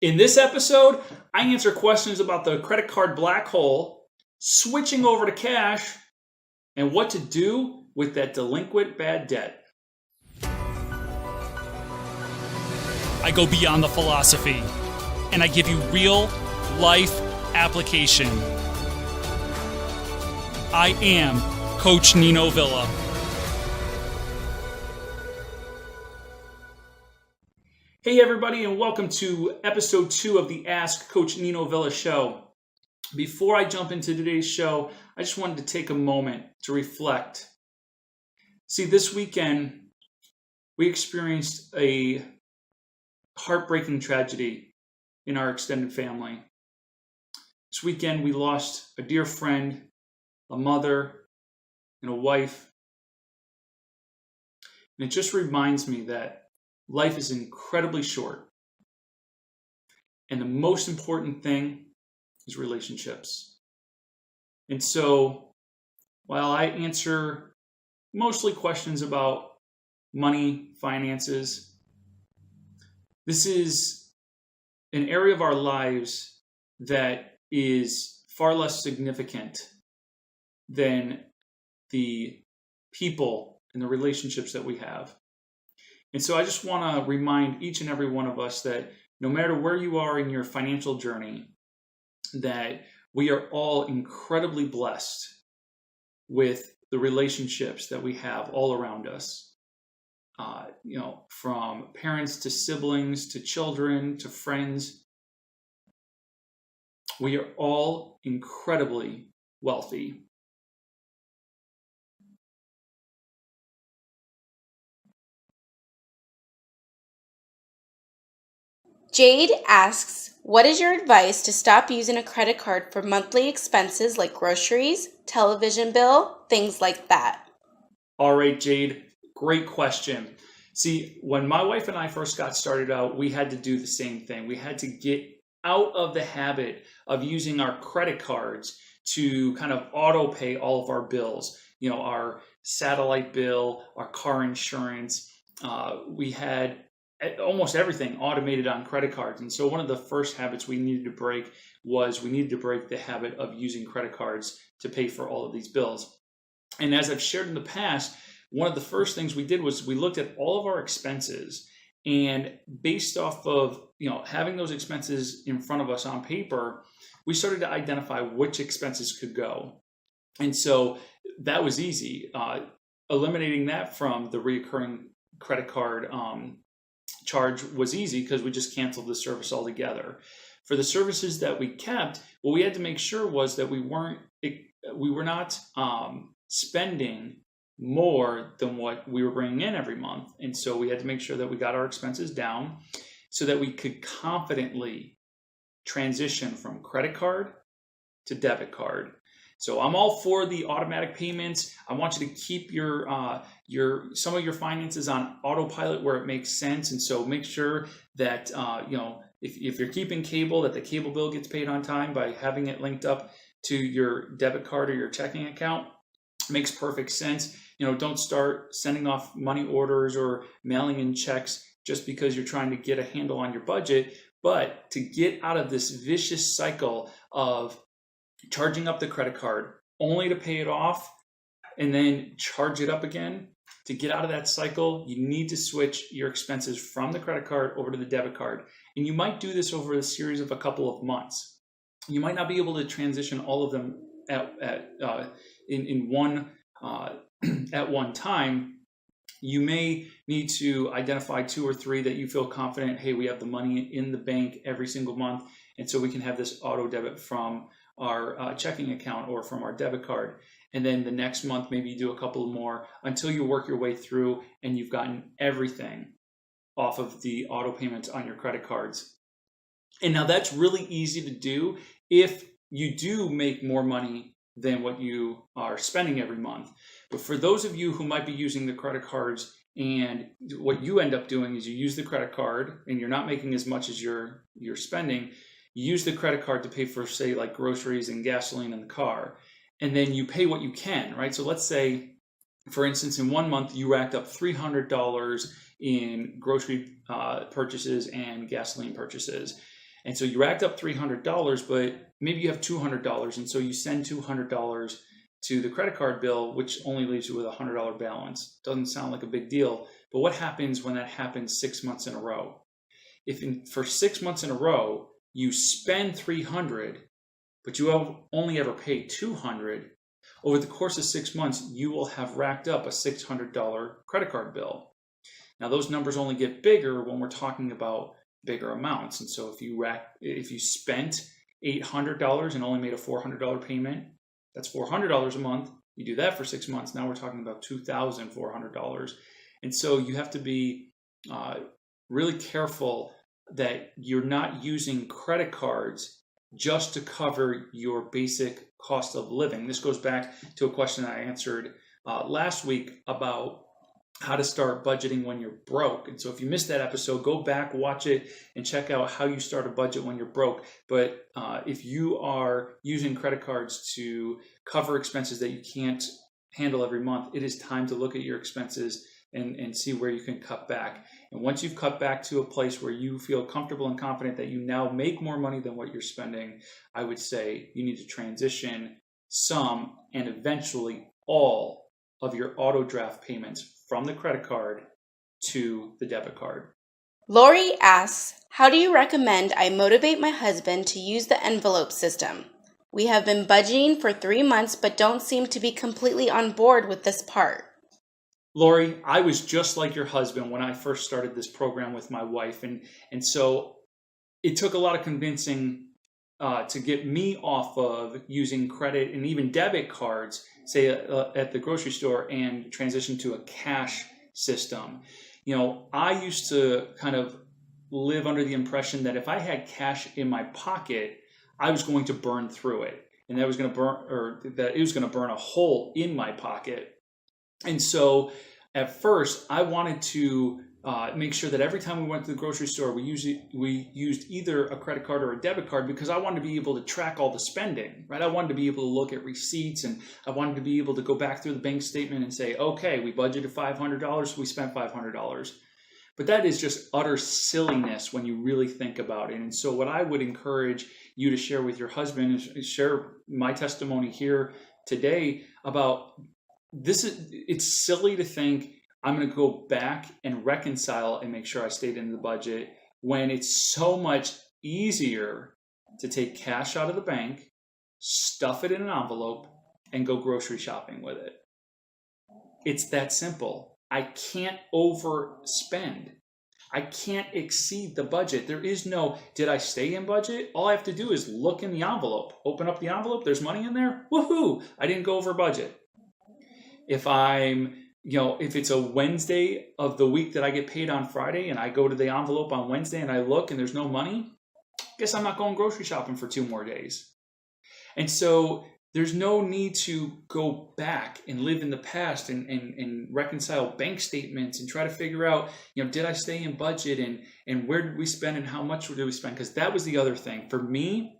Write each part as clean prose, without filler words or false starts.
In this episode, I answer questions about the credit card black hole, switching over to cash, and what to do with that delinquent bad debt. I go beyond the philosophy, and I give you real life application. I am Coach Nino Villa. Hey everybody, and welcome to episode 2 of the Ask Coach Nino Villa show. Before I jump into today's show, I just wanted to take a moment to reflect. See, this weekend, we experienced a heartbreaking tragedy in our extended family. This weekend, we lost a dear friend, a mother, and a wife. And it just reminds me that life is incredibly short. And the most important thing is relationships. And so, while I answer mostly questions about money, finances, this is an area of our lives that is far less significant than the people and the relationships that we have. And so I just want to remind each and every one of us that no matter where you are in your financial journey, that we are all incredibly blessed with the relationships that we have all around us. From parents to siblings to children to friends. We are all incredibly wealthy. Jade asks, what is your advice to stop using a credit card for monthly expenses like groceries, television bill, things like that? All right, Jade, great question. See, when my wife and I first got started out, we had to do the same thing. We had to get out of the habit of using our credit cards to kind of auto pay all of our bills. You know, our satellite bill, our car insurance. We had almost everything automated on credit cards. And so one of the first habits we needed to break was we needed to break the habit of using credit cards to pay for all of these bills. And as I've shared in the past, one of the first things we did was we looked at all of our expenses, and based off of having those expenses in front of us on paper, we started to identify which expenses could go. And so that was easy. Eliminating that from the recurring credit card charge was easy because we just canceled the service altogether. For the services that we kept, what we had to make sure was that we were not spending more than what we were bringing in every month. And so we had to make sure that we got our expenses down so that we could confidently transition from credit card to debit card. So I'm all for the automatic payments. I want you to keep your some of your finances on autopilot where it makes sense. And so make sure that if you're keeping cable, that the cable bill gets paid on time by having it linked up to your debit card or your checking account. Makes perfect sense. Don't start sending off money orders or mailing in checks just because you're trying to get a handle on your budget. But to get out of this vicious cycle of charging up the credit card only to pay it off and then charge it up again, to get out of that cycle, you need to switch your expenses from the credit card over to the debit card. And you might do this over a series of a couple of months. You might not be able to transition all of them in one at one time. You may need to identify 2 or 3 that you feel confident, hey, we have the money in the bank every single month, and so we can have this auto debit from our checking account or from our debit card. And then the next month, maybe you do a couple more until you work your way through and you've gotten everything off of the auto payments on your credit cards. And now that's really easy to do if you do make more money than what you are spending every month. But for those of you who might be using the credit cards, and what you end up doing is you use the credit card and you're not making as much as you're spending, you use the credit card to pay for, say, like groceries and gasoline in the car, and then you pay what you can, right? So let's say, for instance, in 1 month, you racked up $300 in grocery purchases and gasoline purchases. And so you racked up $300, but maybe you have $200. And so you send $200 to the credit card bill, which only leaves you with a $100 balance. Doesn't sound like a big deal. But what happens when that happens 6 months in a row? For 6 months in a row, you spend $300, but you have only ever paid $200, over the course of 6 months, you will have racked up a $600 credit card bill. Now, those numbers only get bigger when we're talking about bigger amounts. And so if you spent $800 and only made a $400 payment, that's $400 a month. You do that for 6 months. Now we're talking about $2,400. And so you have to be really careful that you're not using credit cards just to cover your basic cost of living. This goes back to a question I answered last week about how to start budgeting when you're broke. And so if you missed that episode, go back, watch it, and check out how you start a budget when you're broke. But if you are using credit cards to cover expenses that you can't handle every month, it is time to look at your expenses and see where you can cut back. And once you've cut back to a place where you feel comfortable and confident that you now make more money than what you're spending, I would say you need to transition some and eventually all of your auto draft payments from the credit card to the debit card. Lori asks, how do you recommend I motivate my husband to use the envelope system? We have been budgeting for 3 months but don't seem to be completely on board with this part. Lori, I was just like your husband when I first started this program with my wife. And so it took a lot of convincing to get me off of using credit and even debit cards, say at the grocery store, and transition to a cash system. I used to kind of live under the impression that if I had cash in my pocket, I was going to burn through it. And that it was going to burn a hole in my pocket. And so at first, I wanted to make sure that every time we went to the grocery store, we used either a credit card or a debit card, because I wanted to be able to track all the spending, right? I wanted to be able to look at receipts, and I wanted to be able to go back through the bank statement and say, okay, we budgeted $500, we spent $500. But that is just utter silliness when you really think about it. And so what I would encourage you to share with your husband is share my testimony here today about this. It's silly to think I'm going to go back and reconcile and make sure I stayed in the budget, when it's so much easier to take cash out of the bank, stuff it in an envelope, and go grocery shopping with it. It's that simple. I can't overspend. I can't exceed the budget. There is no, did I stay in budget? All I have to do is look in the envelope, open up the envelope, there's money in there. Woohoo! I didn't go over budget. If it's a Wednesday of the week that I get paid on Friday and I go to the envelope on Wednesday and I look and there's no money, guess I'm not going grocery shopping for 2 more days. And so there's no need to go back and live in the past and reconcile bank statements and try to figure out, did I stay in budget and where did we spend and how much did we spend? Because that was the other thing. For me,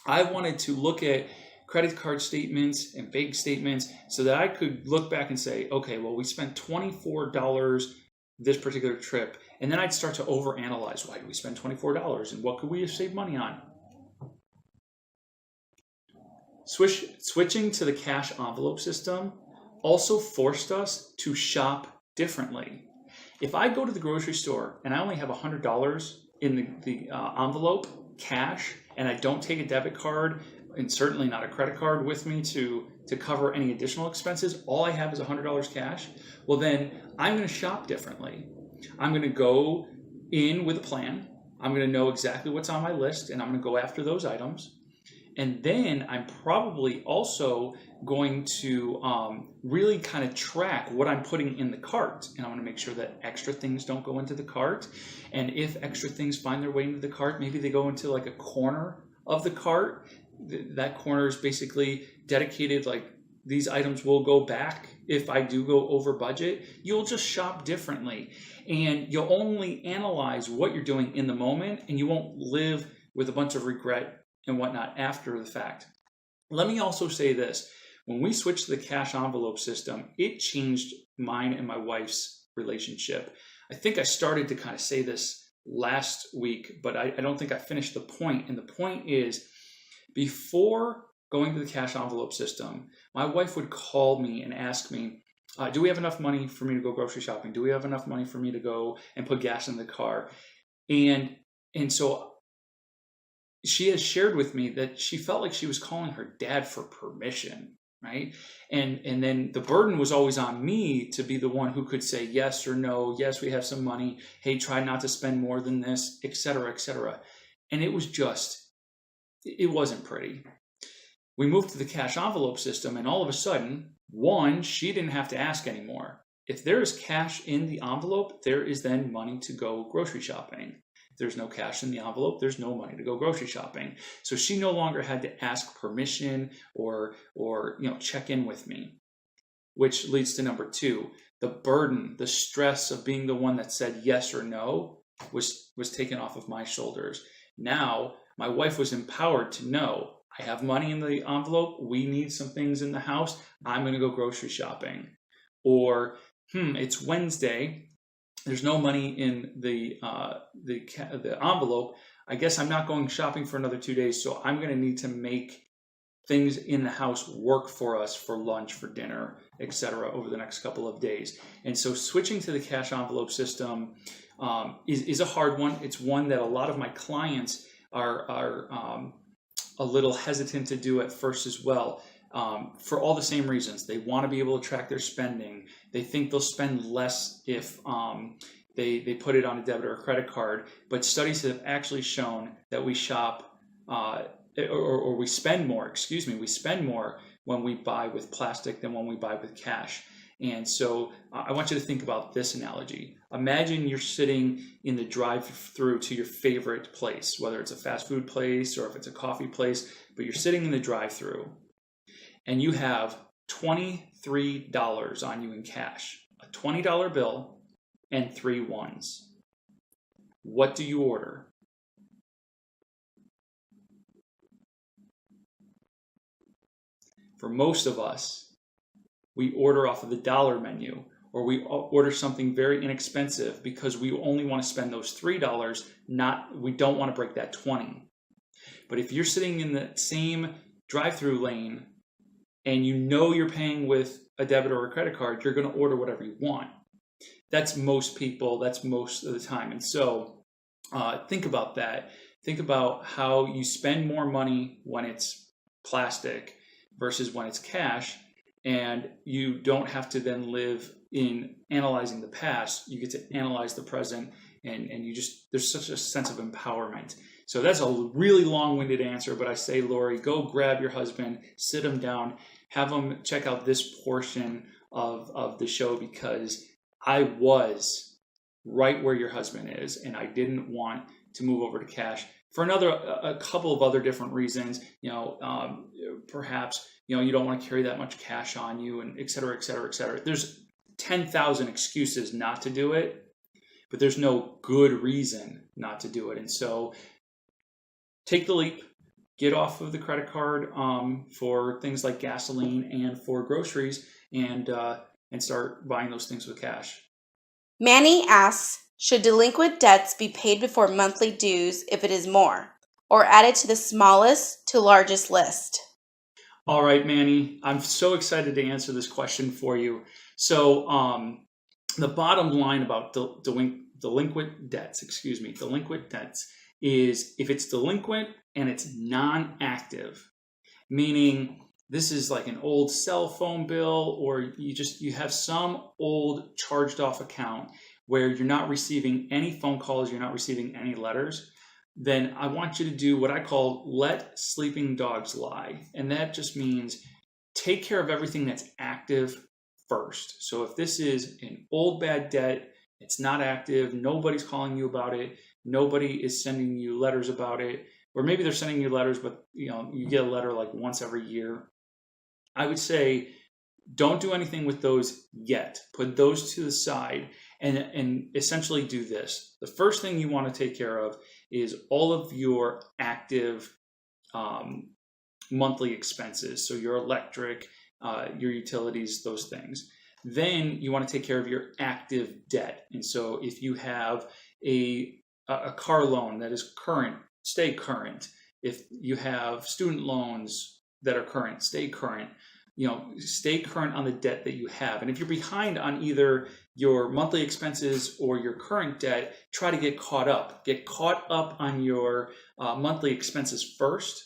I wanted to look at credit card statements and bank statements so that I could look back and say, okay, well, we spent $24 this particular trip. And then I'd start to overanalyze, why did we spend $24 and what could we have saved money on? Switching to the cash envelope system also forced us to shop differently. If I go to the grocery store and I only have $100 in the envelope, cash, and I don't take a debit card, and certainly not a credit card with me to cover any additional expenses, all I have is $100 cash, well then I'm going to shop differently. I'm going to go in with a plan. I'm going to know exactly what's on my list, and I'm going to go after those items. And then I'm probably also going to really kind of track what I'm putting in the cart. And I want to make sure that extra things don't go into the cart. And if extra things find their way into the cart, maybe they go into like a corner of the cart. That corner is basically dedicated, like these items will go back if I do go over budget. You'll just shop differently. And you'll only analyze what you're doing in the moment, and you won't live with a bunch of regret and whatnot after the fact. Let me also say this. When we switched to the cash envelope system, it changed mine and my wife's relationship. I think I started to kind of say this last week, but I don't think I finished the point. And the point is, before going to the cash envelope system, my wife would call me and ask me, do we have enough money for me to go grocery shopping? Do we have enough money for me to go and put gas in the car? And so she has shared with me that she felt like she was calling her dad for permission, right? And then the burden was always on me to be the one who could say yes or no. Yes, we have some money. Hey, try not to spend more than this, et cetera, et cetera. And it wasn't pretty. We moved to the cash envelope system, and all of a sudden, one, she didn't have to ask anymore. If there is cash in the envelope, there is then money to go grocery shopping. If there's no cash in the envelope, there's no money to go grocery shopping. So she no longer had to ask permission or check in with me, which leads to number two. The burden, the stress of being the one that said yes or no was taken off of my shoulders. Now, my wife was empowered to know, I have money in the envelope. We need some things in the house. I'm going to go grocery shopping. Or, it's Wednesday. There's no money in the envelope. I guess I'm not going shopping for another 2 days. So I'm going to need to make things in the house work for us for lunch, for dinner, etc. over the next couple of days. And so switching to the cash envelope system is a hard one. It's one that a lot of my clients are a little hesitant to do at first as well, for all the same reasons. They want to be able to track their spending. They think they'll spend less if they put it on a debit or a credit card. But studies have actually shown that we shop or we spend more. We spend more when we buy with plastic than when we buy with cash. And so I want you to think about this analogy. Imagine you're sitting in the drive-through to your favorite place, whether it's a fast food place or if it's a coffee place, but you're sitting in the drive-through and you have $23 on you in cash, a $20 bill and 3 ones. What do you order? For most of us, we order off of the dollar menu, or we order something very inexpensive because we only want to spend those $3, we don't want to break that 20. But if you're sitting in the same drive-through lane and you know you're paying with a debit or a credit card, you're going to order whatever you want. That's most people, that's most of the time. And so think about that. Think about how you spend more money when it's plastic versus when it's cash. And you don't have to then live in analyzing the past. You get to analyze the present, and there's such a sense of empowerment. So that's a really long-winded answer, but I say, Lori, go grab your husband, sit him down, have him check out this portion of the show, because I was right where your husband is, and I didn't want to move over to cash for a couple of other different reasons. Perhaps you don't want to carry that much cash on you, and et cetera, et cetera, et cetera. There's 10,000 excuses not to do it, but there's no good reason not to do it. And so take the leap, get off of the credit card for things like gasoline and for groceries, and start buying those things with cash. Manny asks, should delinquent debts be paid before monthly dues if it is more, or added to the smallest to largest list? All right, Manny, I'm so excited to answer this question for you. So the bottom line about delinquent debts is if it's delinquent and it's non-active, meaning this is like an old cell phone bill, or you have some old charged off account where you're not receiving any phone calls, you're not receiving any letters, then I want you to do what I call let sleeping dogs lie. And that just means take care of everything that's active first. So if this is an old bad debt, it's not active, nobody's calling you about it, nobody is sending you letters about it, or maybe they're sending you letters, but you get a letter like once every year, I would say don't do anything with those yet. Put those to the side and essentially do this. The first thing you want to take care of is all of your active monthly expenses. So your electric, your utilities, those things. Then you want to take care of your active debt. And so if you have a a car loan that is current, stay current. If you have student loans that are current, stay current. Stay current on the debt that you have. And if you're behind on either your monthly expenses or your current debt, try to get caught up. Get caught up on your monthly expenses first,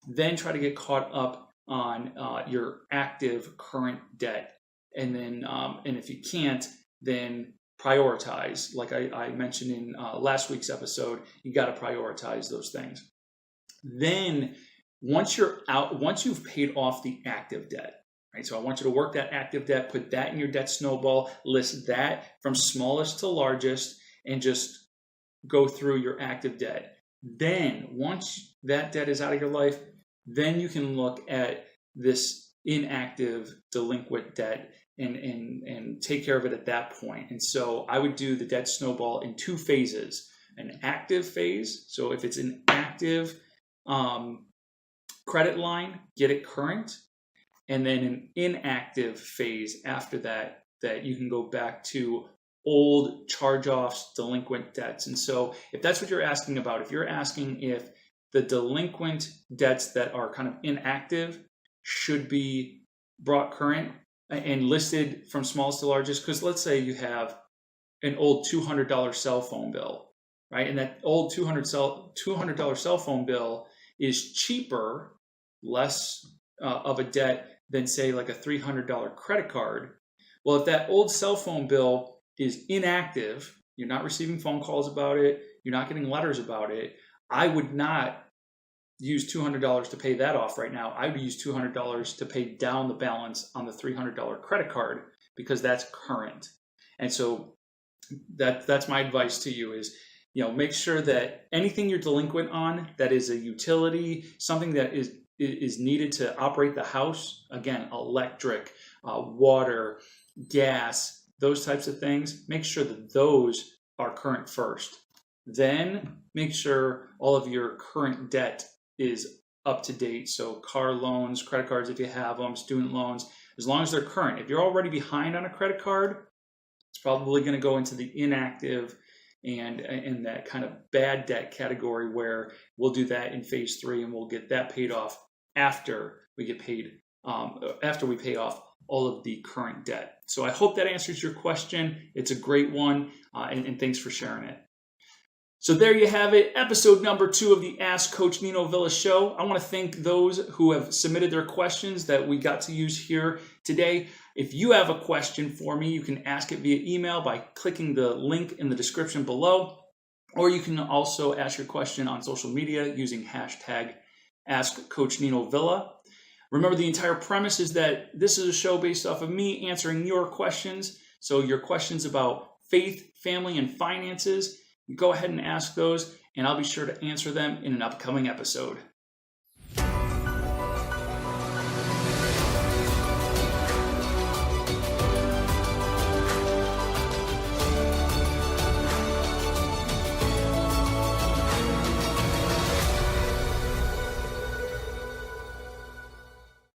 then try to get caught up on your active current debt. And then, and if you can't, then prioritize. Like I mentioned in last week's episode, you got to prioritize those things. Then once you've paid off the active debt, right? So I want you to work that active debt, put that in your debt snowball, list that from smallest to largest, and just go through your active debt. Then once that debt is out of your life, then you can look at this inactive delinquent debt and take care of it at that point. And so I would do the debt snowball in 2 phases. An active phase, so if it's an active credit line, get it current, and then an inactive phase after that you can go back to old charge-offs, delinquent debts. And so if that's what you're asking about, if you're asking if the delinquent debts that are kind of inactive should be brought current and listed from smallest to largest, because let's say you have an old $200 cell phone bill, right? And that old $200 cell phone bill is cheaper, less of a debt than say like a $300 credit card. Well, if that old cell phone bill is inactive, you're not receiving phone calls about it, you're not getting letters about it, I would not use $200 to pay that off right now. I would use $200 to pay down the balance on the $300 credit card because that's current. And so that's my advice to you is, make sure that anything you're delinquent on that is a utility, something that is needed to operate the house, again, electric, water, gas, those types of things, make sure that those are current first. Then make sure all of your current debt is up to date. So car loans, credit cards if you have them, student loans, as long as they're current. If you're already behind on a credit card, it's probably going to go into the inactive and that kind of bad debt category, where we'll do that in phase 3 and we'll get that paid off after we get paid, after we pay off all of the current debt. So I hope that answers your question. It's a great one, and thanks for sharing it. So there you have it, episode number 2 of the Ask Coach Nino Villa show. I want to thank those who have submitted their questions that we got to use here today. If you have a question for me, you can ask it via email by clicking the link in the description below, or you can also ask your question on social media using hashtag Ask Coach Nino Villa. Remember, the entire premise is that this is a show based off of me answering your questions. So your questions about faith, family, and finances, go ahead and ask those, and I'll be sure to answer them in an upcoming episode.